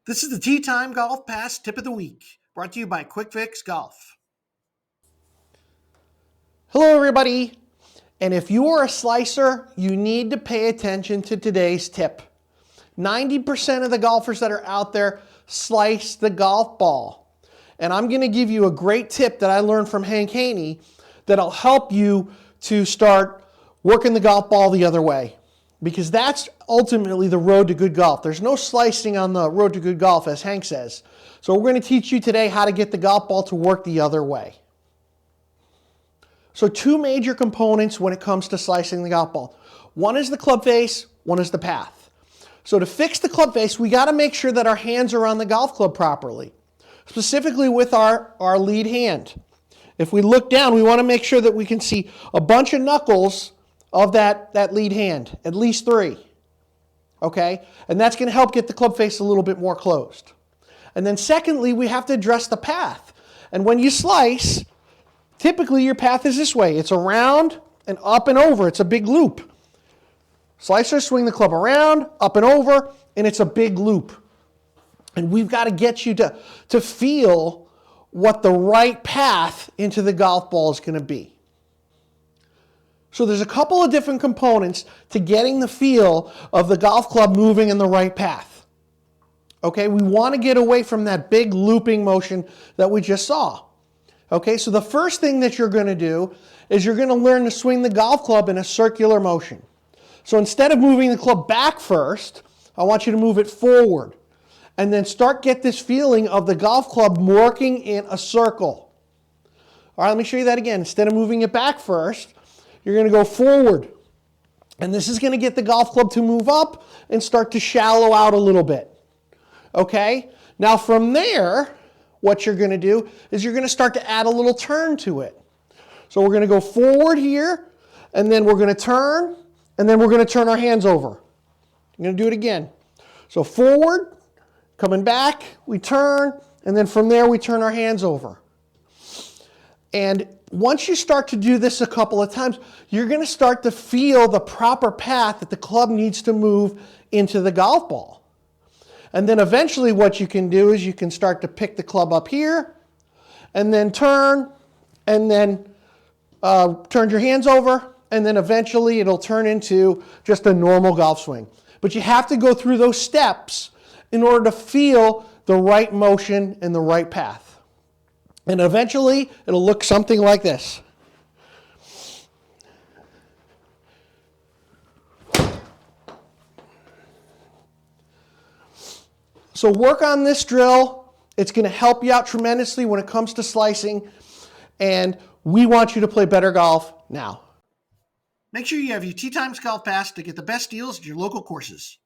This is the TeeTime Golf Pass Tip of the Week, brought to you by Quick Fix Golf. Hello everybody, and if you are a slicer, you need to pay attention to today's tip. 90% of the golfers that are out there slice the golf ball. And I'm going to give you a great tip that I learned from Hank Haney that'll help you to start working the golf ball the other way. Because that's ultimately the road to good golf. There's no slicing on the road to good golf, as Hank says. So we're going to teach you today how to get the golf ball to work the other way. So two major components when it comes to slicing the golf ball. One is the club face, one is the path. So to fix the club face, we got to make sure that our hands are on the golf club properly, specifically with our lead hand. If we look down, we want to make sure that we can see a bunch of knuckles of that lead hand, at least 3. Okay? And that's going to help get the club face a little bit more closed. And then secondly, we have to address the path. And when you slice, typically your path is this way. It's around and up and over. It's a big loop. Slicers swing the club around, up and over, and it's a big loop. And we've got to get you to feel what the right path into the golf ball is going to be. So there's a couple of different components to getting the feel of the golf club moving in the right path. Okay, we want to get away from that big looping motion that we just saw. Okay, so the first thing that you're going to do is you're going to learn to swing the golf club in a circular motion. So instead of moving the club back first, I want you to move it forward. And then get this feeling of the golf club working in a circle. All right, let me show you that again. Instead of moving it back first, you're going to go forward. And this is going to get the golf club to move up and start to shallow out a little bit. Okay? Now from there, what you're going to do is you're going to start to add a little turn to it. So we're going to go forward here, and then we're going to turn, and then we're going to turn our hands over. I'm going to do it again. So forward, coming back, we turn, and then from there we turn our hands over. And once you start to do this a couple of times, you're going to start to feel the proper path that the club needs to move into the golf ball. And then eventually what you can do is you can start to pick the club up here, and then turn, and then turn your hands over, and then eventually it'll turn into just a normal golf swing. But you have to go through those steps in order to feel the right motion and the right path. And eventually, it'll look something like this. So work on this drill. It's going to help you out tremendously when it comes to slicing. And we want you to play better golf now. Make sure you have your TeeTime Golf Pass to get the best deals at your local courses.